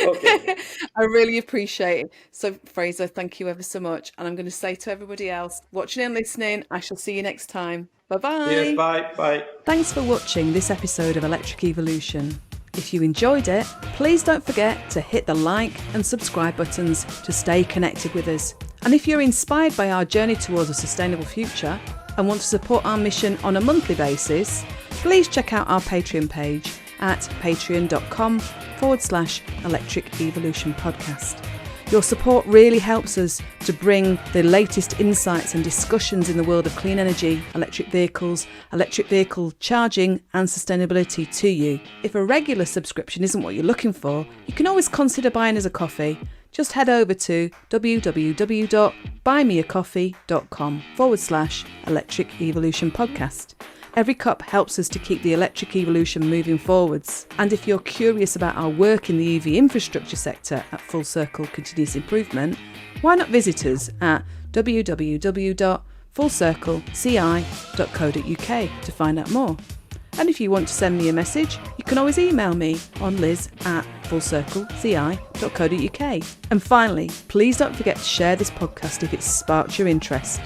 Okay. I really appreciate it. So, Fraser, thank you ever so much. And I'm going to say to everybody else watching and listening, I shall see you next time. Bye-bye. Yes, bye. Bye. Thanks for watching this episode of Electric Evolution. If you enjoyed it, please don't forget to hit the like and subscribe buttons to stay connected with us. And if you're inspired by our journey towards a sustainable future and want to support our mission on a monthly basis, please check out our Patreon page at patreon.com/Electric Evolution Podcast. Your support really helps us to bring the latest insights and discussions in the world of clean energy, electric vehicles, electric vehicle charging and sustainability to you. If a regular subscription isn't what you're looking for, you can always consider buying us a coffee. Just head over to www.buymeacoffee.com/Electric Evolution Podcast. Every cup helps us to keep the electric evolution moving forwards. And if you're curious about our work in the EV infrastructure sector at Full Circle Continuous Improvement, why not visit us at www.fullcircleci.co.uk to find out more. And if you want to send me a message, you can always email me on liz@fullcircleci.co.uk. And finally, please don't forget to share this podcast if it sparked your interest.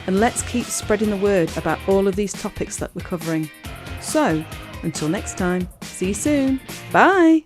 And let's keep spreading the word about all of these topics that we're covering. So, until next time, see you soon. Bye.